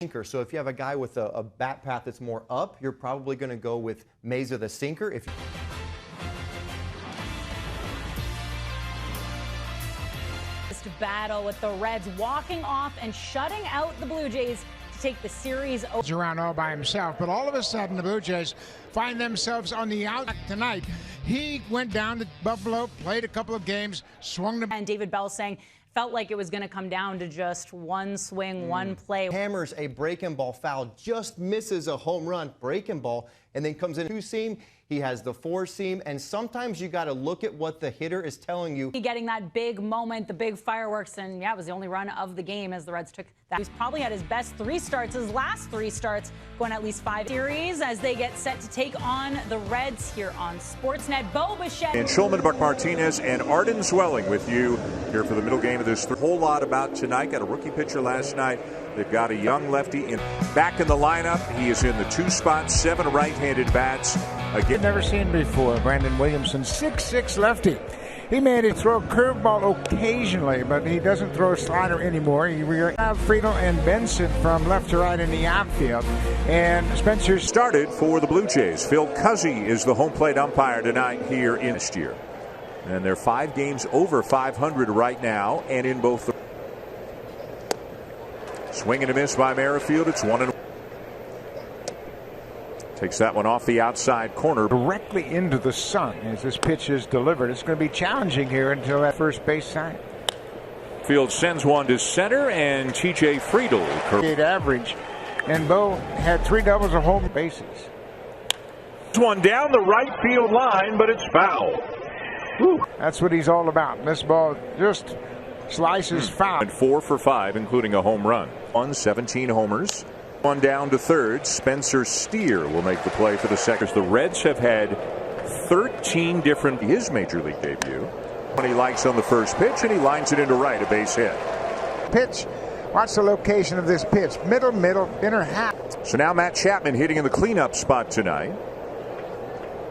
sinker. So if you have a guy with a bat path that's more up, you're probably going to go with Meza the sinker. If battle with the Reds walking off and shutting out the Blue Jays to take the series around all by himself, but all of a sudden the Blue Jays find themselves on the out tonight. He went down to Buffalo, played a couple of games, swung the... And David Bell saying felt like it was going to come down to just one swing, one play. Hammers a breaking ball foul, just misses a home run breaking ball, and then comes in two-seam. He has the four-seam, and sometimes you got to look at what the hitter is telling you. Getting that big moment, the big fireworks, and yeah, it was the only run of the game as the Reds took that. He's probably had his best three starts, his last three starts, going at least 5 series as they get set to take on the Reds here on Sportsnet. Bo Bichette. And Shulman, Buck Martinez, and Arden Zwelling with you here for the middle game of this. A whole lot about tonight. Got a rookie pitcher last night. They've got a young lefty back in the lineup. He is in the 2 spots, 7 right-handed bats. Again, never seen before. Brandon Williamson, 6'6" lefty. He made it throw a curveball occasionally, but he doesn't throw a slider anymore. We have Friedel and Benson from left to right in the outfield. And Spencer started for the Blue Jays. Phil Cuzzy is the home plate umpire tonight here in this year. And they're 5 games over 500 right now, and in both the swing and a miss by Merrifield. It's 1-1. Takes that one off the outside corner. Directly into the sun as this pitch is delivered. It's going to be challenging here until that first base sign. Field sends one to center, and T.J. Friedel. Average. And Bo had 3 doubles of home bases. One down the right field line, but it's foul. Whew. That's what he's all about. This ball just slices foul. And 4 for 5, including a home run. 17 homers. One down to third. Spencer Steer will make the play for the second. The Reds have had 13 different his major league debut. When he likes on the first pitch, and he lines it into right, a base hit. Pitch. Watch the location of this pitch. Middle, inner half. So now Matt Chapman hitting in the cleanup spot tonight.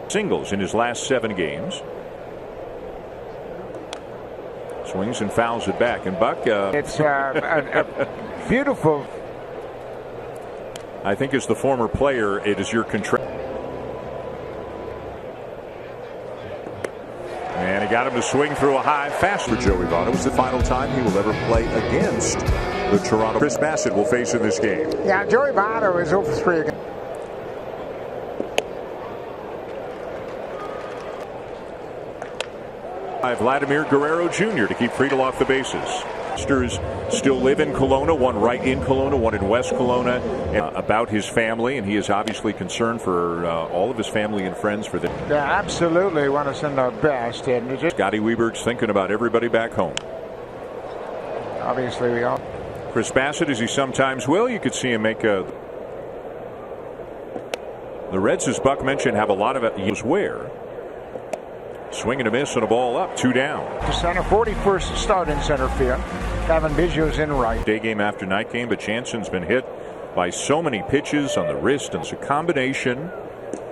Singles in his last 7 games. Swings and fouls it back. And Buck. It's a beautiful. I think as the former player, it is your contract. And he got him to swing through a high fast for Joey Votto. It was the final time he will ever play against the Toronto. Chris Bassett will face in this game. Yeah, Joey Votto is 0-3 again. Vladimir Guerrero Jr. to keep Friedel off the bases. Still live in Kelowna, one right in Kelowna, one in West Kelowna. About his family, and he is obviously concerned for all of his family and friends for them. Yeah, absolutely want to send our best. And Scotty Weberg's thinking about everybody back home. Obviously, we all. Chris Bassett, as he sometimes will, you could see him make a. The Reds, as Buck mentioned, have a lot of it. He was where. Swing and a miss and a ball up, 2 down. To center, 41st start in center field. Kevin Biggio's in right. Day game after night game, but Jansen's been hit by so many pitches on the wrist, and it's a combination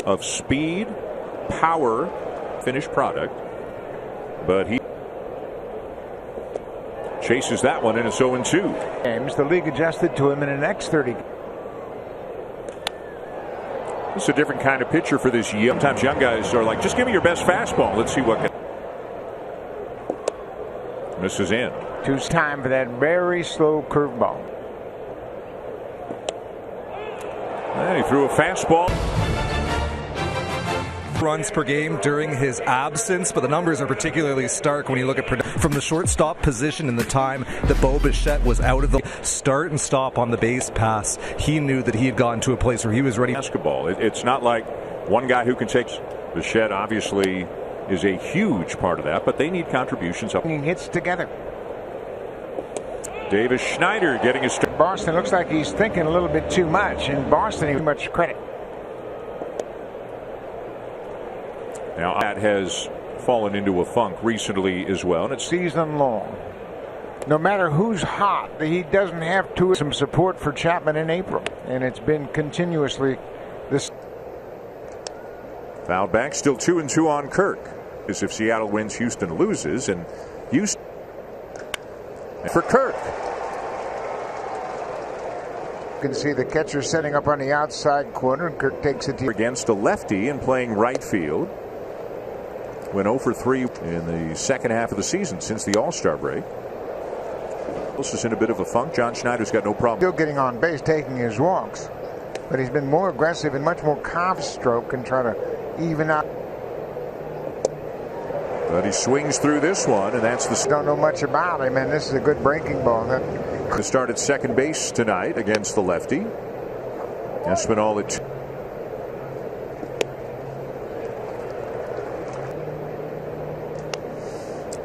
of speed, power, finished product. But he chases that one, and it's 0-2. Games, the league adjusted to him in the next 30. It's a different kind of pitcher for this year. Sometimes young guys are like, just give me your best fastball. Let's see what can. Misses in. Two's time for that very slow curveball. And he threw a fastball. Runs per game during his absence, but the numbers are particularly stark when you look at from the shortstop position in the time that Bo Bichette was out of the start and stop on the base pass. He knew that he had gotten to a place where he was ready. Basketball. It's not like one guy who can take. Bichette obviously is a huge part of that, but they need contributions up. Hits together. Davis Schneider getting his. Boston looks like he's thinking a little bit too much. In Boston, he too much credit. Now that has fallen into a funk recently as well, and it's season long. No matter who's hot, he doesn't have to. Some support for Chapman in April, and it's been continuously this. Foul back, still 2-2 on Kirk. As if Seattle wins, Houston loses, and Houston for Kirk. can see the catcher setting up on the outside corner, and Kirk takes it against a lefty and playing right field. Went 0 for 3 in the second half of the season since the All-Star break. This is in a bit of a funk. John Schneider's got no problem. Still getting on base, taking his walks, but he's been more aggressive and much more calm stroke and try to even out. But he swings through this one, and that's the. Don't know much about him, and this is a good breaking ball. To start at second base tonight against the lefty. Espinal at.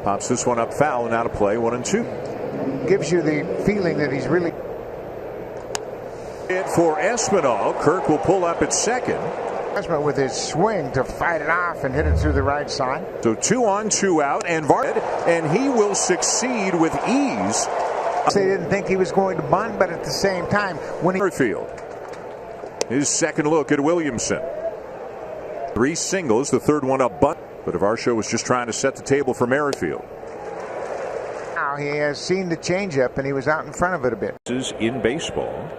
Pops this one up foul and out of play. 1-2. Gives you the feeling that he's really. It for Espinal. Kirk will pull up at second. With his swing to fight it off and hit it through the right side. So 2 on, 2 out, and he will succeed with ease. They didn't think he was going to bunt, but at the same time, when he. Merrifield. His second look at Williamson. 3 singles, the third one up, but Varsho was just trying to set the table for Merrifield. Now he has seen the changeup, and he was out in front of it a bit. This is in baseball.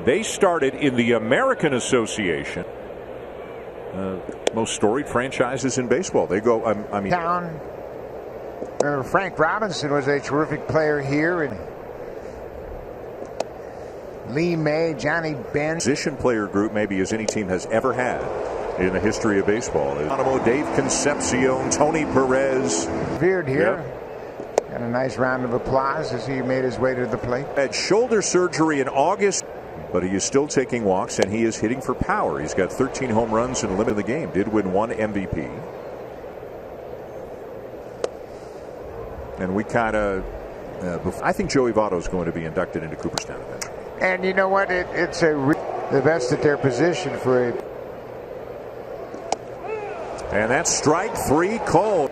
They started in the American Association. Most storied franchises in baseball. They go. I mean, Town. Frank Robinson was a terrific player here, and Lee May, Johnny Benn. Position player group maybe as any team has ever had in the history of baseball. Dave Concepcion, Tony Perez. Veered here. Yep. And a nice round of applause as he made his way to the plate. Had shoulder surgery in August, but he is still taking walks and he is hitting for power. He's got 13 home runs in a limit of the game. Did win 1 MVP. And we kind of, I think Joey Votto is going to be inducted into Cooperstown eventually. And you know what? It's the best at their position for a. And that's strike 3 called.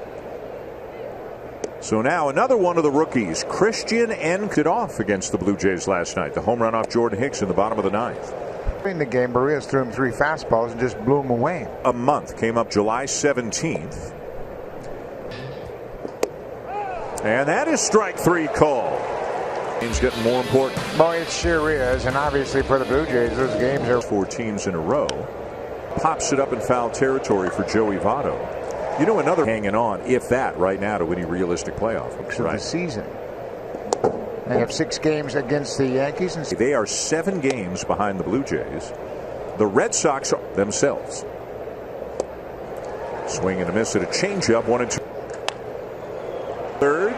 So now another one of the rookies, Christian ended off against the Blue Jays last night. The home run off Jordan Hicks in the bottom of the 9th. In the game, Barrios threw him 3 fastballs and just blew him away. A month came up July 17th. And that is strike 3 call. Game's getting more important. Boy, it sure is. And obviously for the Blue Jays, those games are 4 teams in a row. Pops it up in foul territory for Joey Votto. You know, another hanging on, if that, right now to any realistic playoff. Right. The season. They have 6 games against the Yankees. And they are 7 games behind the Blue Jays. The Red Sox themselves. Swing and a miss at a changeup. 1-2. Third,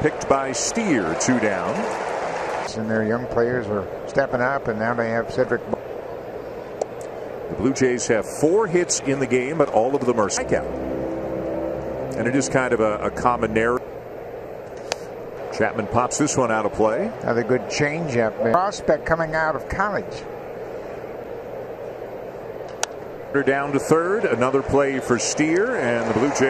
picked by Steer, 2 down. And their young players were stepping up, and now they have Cedric. The Blue Jays have 4 hits in the game, but all of them are strikeout. And it is kind of a common narrative. Chapman pops this one out of play. Another good changeup. Prospect coming out of college. Down to third. Another play for Steer, and the Blue Jays.